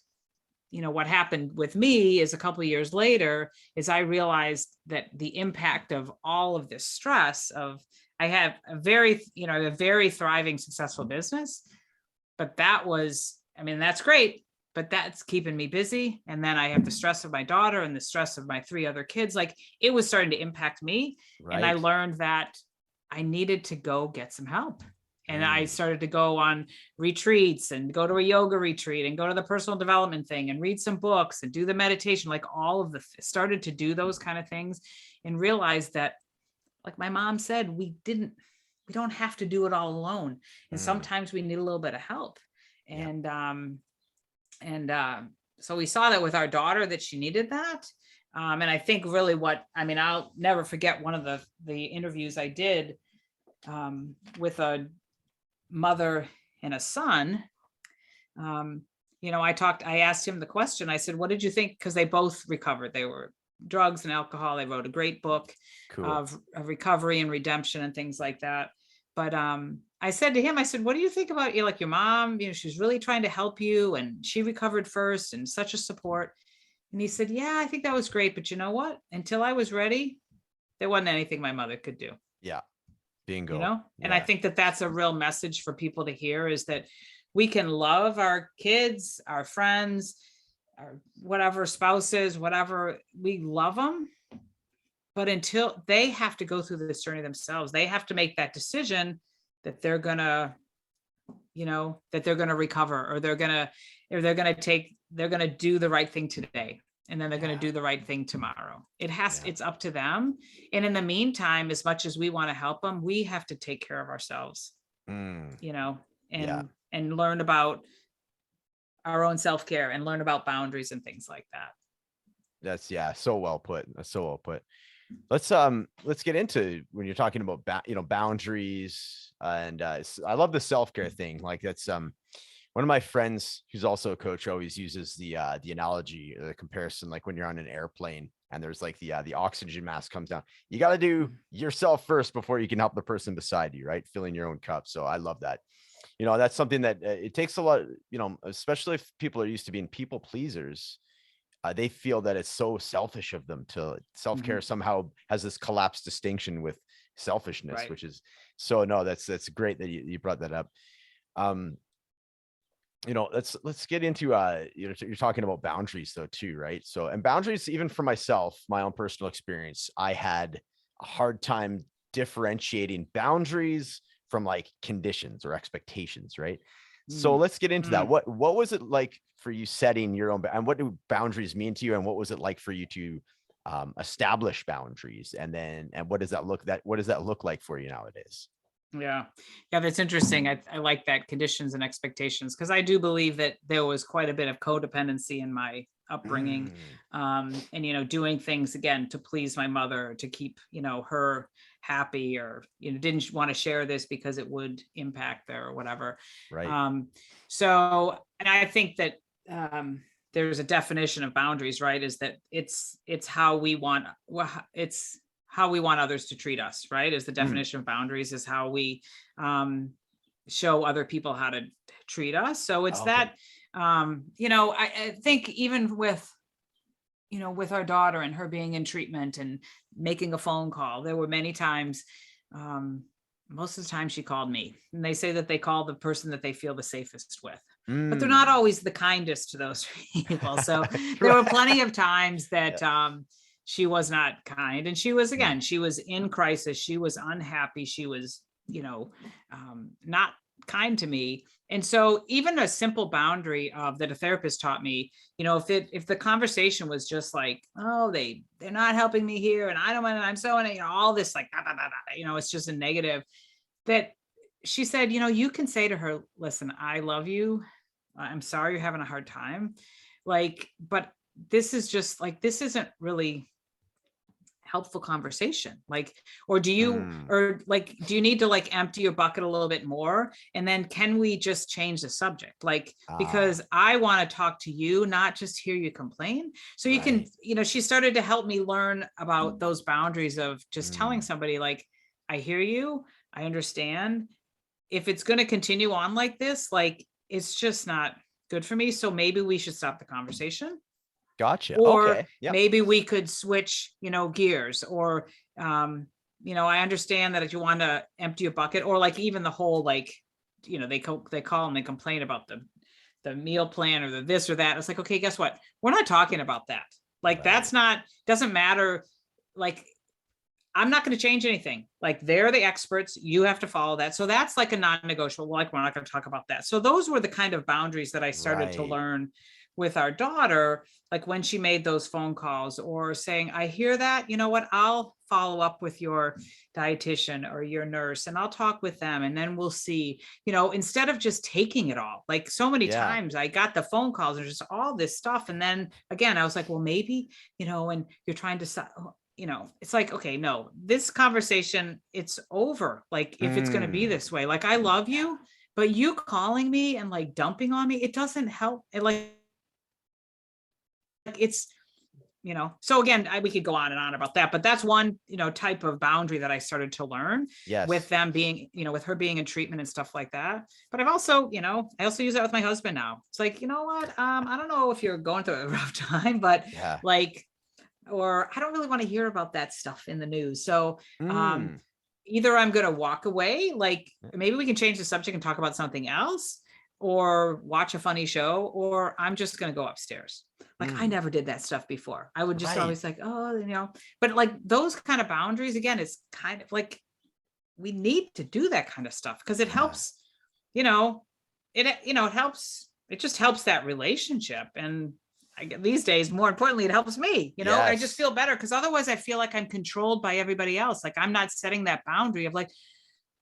what happened with me is a couple of years later is I realized that the impact of all of this stress of, I have a very thriving, successful business, but that was, that's great, but that's keeping me busy. And then I have the stress of my daughter and the stress of my 3 other kids. Like, it was starting to impact me. Right. And I learned that I needed to go get some help. And I started to go on retreats and go to a yoga retreat and go to the personal development thing and read some books and do the meditation, like all of started to do those kind of things, and realized that, like my mom said, we don't have to do it all alone. And sometimes we need a little bit of help. And, so we saw that with our daughter, that she needed that. And I think really I'll never forget one of the interviews I did with a mother and a son. I asked him the question. I said, what did you think? Because they both recovered. They were drugs and alcohol. They wrote a great book of recovery and redemption and things like that. But I said to him, I said, what do you think about like your mom? She's really trying to help you, and she recovered first, and such a support. And he said, yeah, I think that was great. But you know what? Until I was ready, there wasn't anything my mother could do. Yeah. Bingo. And I think that that's a real message for people to hear, is that we can love our kids, our friends, our whatever spouses, whatever, we love them. But until they have to go through this journey themselves, they have to make that decision that they're going to, recover, or they're going to do the right thing today. And then they're going to do the right thing tomorrow. It's up to them. And in the meantime, as much as we want to help them, we have to take care of ourselves, and learn about our own self-care and learn about boundaries and things like that. That's so well put. That's so well put. Let's get into when you're talking about boundaries, and I love the self-care thing. Like, that's one of my friends who's also a coach always uses the analogy or the comparison, like when you're on an airplane and there's like the oxygen mask comes down, you got to do yourself first before you can help the person beside you, right? Filling your own cup. So I love that. That's something that it takes a lot, especially if people are used to being people pleasers. They feel that it's so selfish of them to self-care somehow has this collapsed distinction with selfishness, which is that's great that you brought that up. Let's get into you're talking about boundaries though too, right? So, and boundaries, even for myself, my own personal experience, I had a hard time differentiating boundaries from like conditions or expectations, right? So let's get into that. What was it like for you setting your own, and what do boundaries mean to you, and what was it like for you to establish boundaries, and what does that look like for you nowadays? Yeah, that's interesting. I like that, conditions and expectations, because I do believe that there was quite a bit of codependency in my upbringing, and doing things again to please my mother, to keep her happy, or didn't want to share this because it would impact her or whatever. Right. So, and I think that there's a definition of boundaries, right? Is that it's how we want others to treat us, right? Is the definition of boundaries, is how we show other people how to treat us. So it's that I think even with, with our daughter and her being in treatment and making a phone call, there were many times, most of the time she called me, and they say that they call the person that they feel the safest with, but they're not always the kindest to those people. So there were plenty of times that, she was not kind, and she was, again, she was in crisis. She was unhappy. She was, not kind to me. And so even a simple boundary that a therapist taught me, if the conversation was just like, oh, they're not helping me here, and I don't want, I'm so, all this like, it's just a negative, that she said, you can say to her, listen, I love you. I'm sorry you're having a hard time. Like, but this is just like, this isn't really helpful conversation. Like, or do you need to like empty your bucket a little bit more, and then can we just change the subject, like, because I want to talk to you, not just hear you complain. So you can, she started to help me learn about those boundaries of just telling somebody, like, I hear you, I understand, if it's going to continue on like this, like, it's just not good for me, so maybe we should stop the conversation. Gotcha. Or okay. Yep. maybe we could switch, gears, or, I understand that if you want to empty your bucket, or like even the whole, like, they call and they complain about the meal plan or the this or that. It's like, okay, guess what? We're not talking about that. Like, that's not, doesn't matter. Like, I'm not going to change anything. Like, they're the experts. You have to follow that. So that's like a non-negotiable. Like, we're not going to talk about that. So those were the kind of boundaries that I started to learn with our daughter, like when she made those phone calls, or saying, I hear that, you know what, I'll follow up with your dietitian or your nurse, and I'll talk with them, and then we'll see, instead of just taking it all. Like, so many times I got the phone calls and just all this stuff. And then again, I was like, well, maybe, and you're trying to, it's like, okay, no, this conversation, it's over. Like, if it's going to be this way, like, I love you, but you calling me and like dumping on me, it doesn't help. It it's, so again, we could go on and on about that, but that's one, type of boundary that I started to learn with them being, with her being in treatment and stuff like that. But I've also, I also use that with my husband now. It's like, you know what, I don't know if you're going through a rough time, but like, or I don't really want to hear about that stuff in the news. So, either I'm going to walk away, like, maybe we can change the subject and talk about something else, or watch a funny show, or I'm just going to go upstairs. Like, I never did that stuff before. I would just always like, oh, but like those kind of boundaries, again, it's kind of like, we need to do that kind of stuff, because it helps, it helps, it just helps that relationship. And these days, more importantly, it helps me, I just feel better, because otherwise I feel like I'm controlled by everybody else. Like, I'm not setting that boundary of like,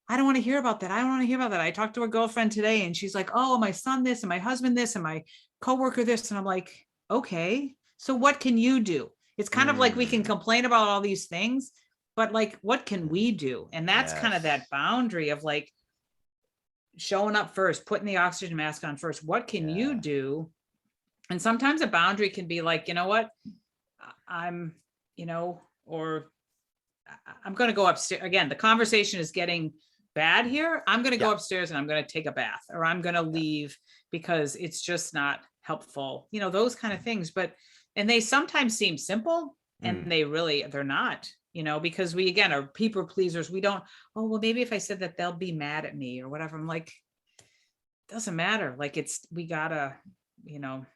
I don't want to hear about that. I don't want to hear about that. I talked to a girlfriend today, and she's like, oh, my son this, and my husband this, and my coworker this. And I'm like, okay, so what can you do? It's kind of like, we can complain about all these things, but like, what can we do? And that's kind of that boundary of like showing up first, putting the oxygen mask on first. What can you do? And sometimes a boundary can be like, you know what, I'm, or I'm going to go upstairs. Again, the conversation is getting bad here. I'm going to go upstairs and I'm going to take a bath, or I'm going to leave because it's just not helpful, those kind of things. And they sometimes seem simple, and they're not, because we, again, are people pleasers. We don't, oh, well, maybe if I said that, they'll be mad at me or whatever. I'm like, doesn't matter. Like, we gotta,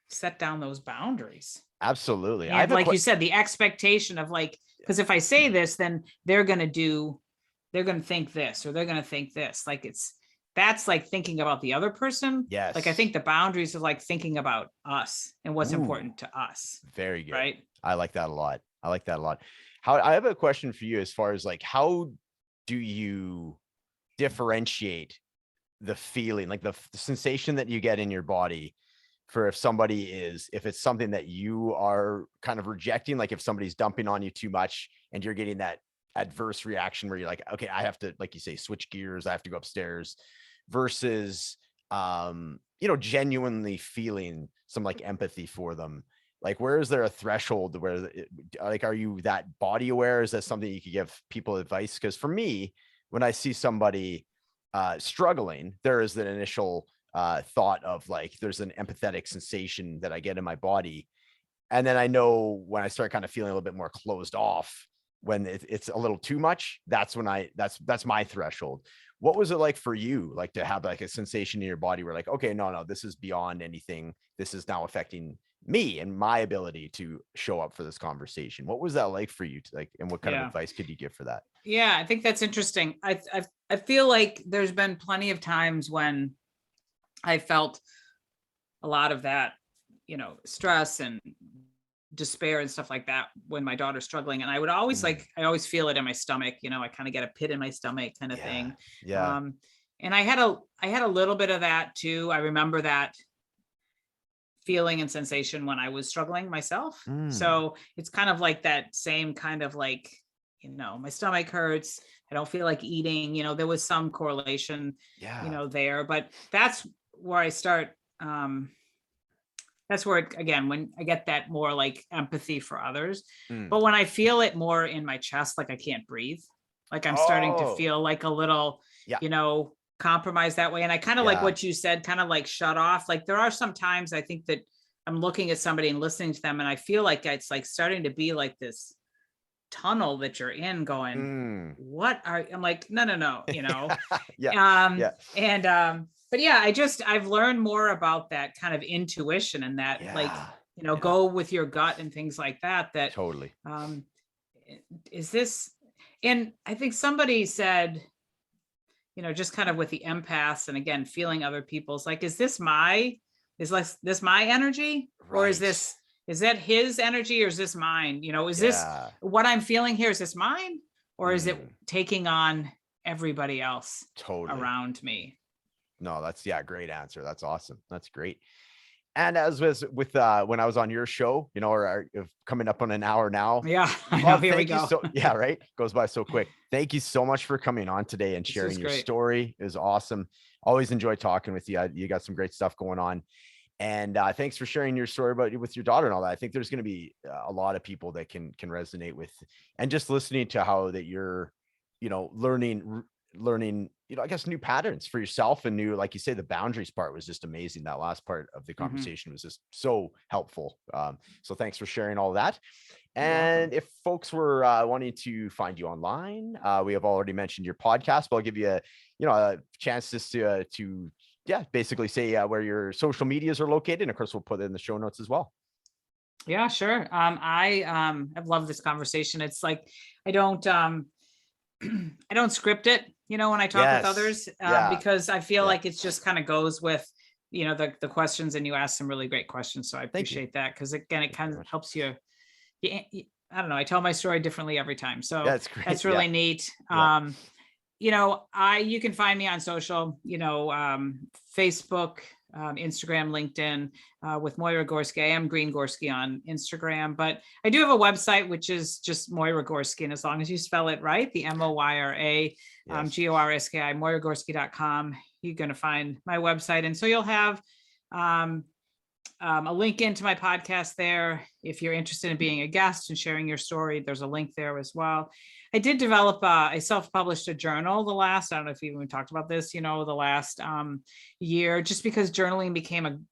set down those boundaries. Absolutely. And like you said, the expectation of like, because if I say this, then they're going to think this, or they're going to think this. Like, that's like thinking about the other person. Yes. Like, I think the boundaries of like thinking about us and what's important to us. Very good. Right. I like that a lot. I have a question for you, as far as like, how do you differentiate the feeling, like the sensation that you get in your body, for if it's something that you are kind of rejecting, like if somebody's dumping on you too much and you're getting that adverse reaction where you're like, okay, I have to, like you say, switch gears, I have to go upstairs, versus, genuinely feeling some like empathy for them. Like, where is there a threshold where, like, are you that body aware? Is that something you could give people advice? Because for me, when I see somebody struggling, there is that initial thought of like, there's an empathetic sensation that I get in my body. And then I know when I start kind of feeling a little bit more closed off, when it's a little too much, that's when that's my threshold. What was it like for you, like to have like a sensation in your body where like, okay, no, this is beyond anything. This is now affecting me and my ability to show up for this conversation. What was that like for you to like, and what kind of Yeah. advice could you give for that? Yeah, I think that's interesting. I feel like there's been plenty of times when I felt a lot of that, stress and despair and stuff like that when my daughter's struggling. And I would always I always feel it in my stomach, I kind of get a pit in my stomach kind of thing. Yeah. And I had a little bit of that too. I remember that feeling and sensation when I was struggling myself. So it's kind of like that same kind of like, my stomach hurts. I don't feel like eating, there was some correlation, there, but that's where I start. That's where again, when I get that more like empathy for others, but when I feel it more in my chest, like I can't breathe, like I'm starting to feel like a little, compromised that way. And I kind of like what you said, kind of like shut off. Like there are some times I think that I'm looking at somebody and listening to them, and I feel like it's like starting to be like this tunnel that you're in going, what are, I'm like, no, but yeah, I've learned more about that kind of intuition and that go with your gut and things like that, Totally. Is this, and I think somebody said, just kind of with the empaths and again, feeling other people's, like, is this my energy? Or is that his energy, or is this mine? Is this what I'm feeling here? Is this mine? Or is it taking on everybody else around me? No, that's great answer. That's awesome. That's great. And as was with when I was on your show, or coming up on an hour now. Yeah, I know, here we go. Right. Goes by so quick. Thank you so much for coming on today and sharing your story. It was awesome. Always enjoy talking with you. You got some great stuff going on. And thanks for sharing your story with your daughter and all that. I think there's going to be a lot of people that can resonate with, and just listening to how that you're, learning, I guess, new patterns for yourself, and new, like you say, the boundaries part was just amazing. That last part of the conversation was just so helpful. So thanks for sharing all that. And if folks were wanting to find you online, we have already mentioned your podcast, but I'll give you a chance just to basically say where your social medias are located. And of course, we'll put it in the show notes as well. Yeah, sure. I've loved this conversation. It's like, I don't script it, when I talk with others, because I feel like it's just kind of goes with, the questions, and you ask some really great questions. So I appreciate that. Cause again, it kind of helps you. I don't know. I tell my story differently every time. So that's great. That's really neat. You can find me on social, Facebook, Instagram, LinkedIn, with Moyra GORSKI. I am Green GORSKI on Instagram, but I do have a website, which is just Moyra GORSKI. And as long as you spell it right, the Moyra GORSKI, MoyraGORSKI.com, you're going to find my website. And so you'll have a link into my podcast there. If you're interested in being a guest and sharing your story, there's a link there as well. I did develop I self-published a journal I don't know if we even talked about this, the last year, just because journaling became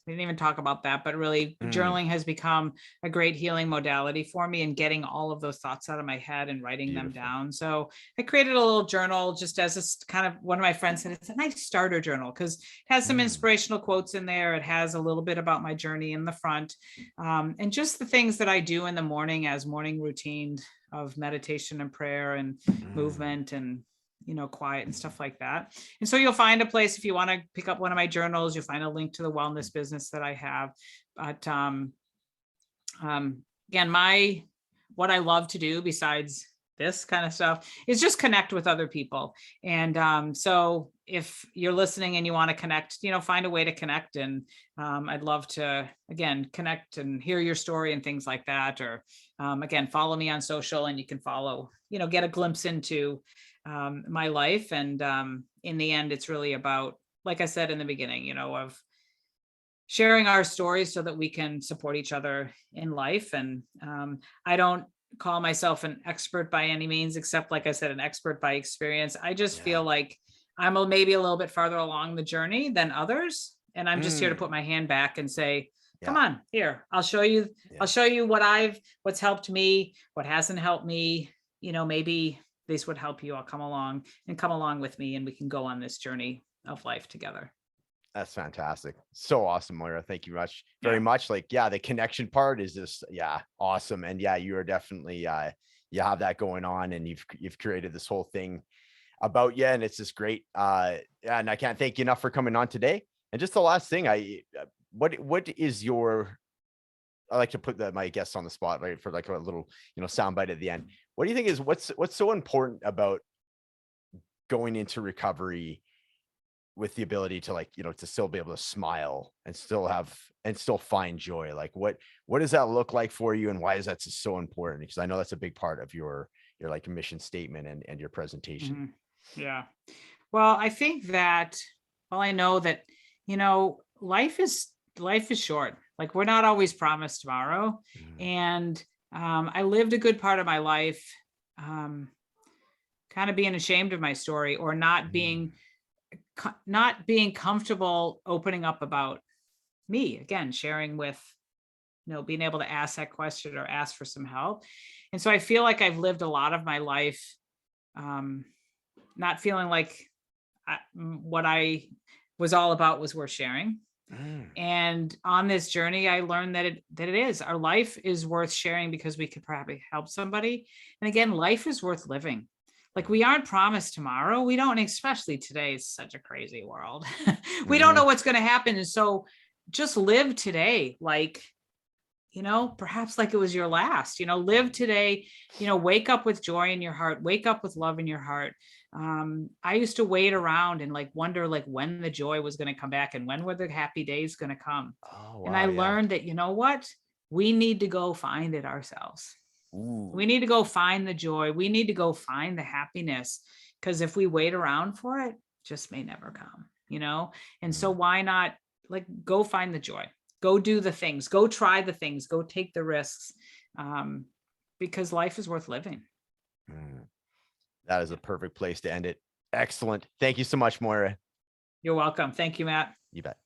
we didn't even talk about that, but really journaling has become a great healing modality for me, and getting all of those thoughts out of my head and writing them down. So I created a little journal just as a kind of, one of my friends said, it's a nice starter journal because it has some inspirational quotes in there. It has a little bit about my journey in the front, and just the things that I do in the morning as morning routine of meditation and prayer and movement and quiet and stuff like that. And so you'll find a place, if you want to pick up one of my journals, you'll find a link to the wellness business that I have. But again, what I love to do besides this kind of stuff is just connect with other people. And so if you're listening and you want to connect, find a way to connect. And I'd love to, again, connect and hear your story and things like that. Or again, follow me on social, and you can follow, get a glimpse into my life. And in the end, it's really about, like I said in the beginning, of sharing our stories so that we can support each other in life. And I don't call myself an expert by any means, except, like I said, an expert by experience. I just feel like maybe a little bit farther along the journey than others. And I'm just here to put my hand back and say, come Yeah. on, here, I'll show you what's helped me, what hasn't helped me. Maybe this would help you. I'll come along with me, and we can go on this journey of life together. That's fantastic. So awesome, Moira. Thank you very Yeah. much. Like, yeah, the connection part is just, yeah, awesome. And yeah, you are definitely, you have that going on, and you've created this whole thing about you. And it's just great. And I can't thank you enough for coming on today. And just the last thing, what is your, I like to put my guests on the spot, right? For like a little, soundbite at the end. What do you think is what's so important about going into recovery with the ability to, like, to still be able to smile and still find joy? Like, what does that look like for you, and why is that so important? Because I know that's a big part of your like mission statement and your presentation. Yeah. Well, I think that, I know that, life is short. Like, we're not always promised tomorrow. And I lived a good part of my life kind of being ashamed of my story, or not being comfortable opening up about me, again, sharing with, being able to ask that question or ask for some help. And so I feel like I've lived a lot of my life not feeling like what I was all about was worth sharing. And on this journey, I learned that it is, our life is worth sharing, because we could probably help somebody. And again, life is worth living. Like, we aren't promised tomorrow. We don't, especially today, it's such a crazy world. We don't know what's going to happen. And so just live today, like, perhaps like it was your last. Live today, wake up with joy in your heart, wake up with love in your heart. I used to wait around and like wonder like when the joy was going to come back, and when were the happy days going to come. Oh, wow, and I yeah. learned that, what, we need to go find it ourselves. Ooh. We need to go find the joy. We need to go find the happiness, because if we wait around for it, just may never come, And so why not, like, go find the joy, go do the things, go try the things, go take the risks, because life is worth living. That is a perfect place to end it. Excellent. Thank you so much, Moira. You're welcome. Thank you, Matt. You bet.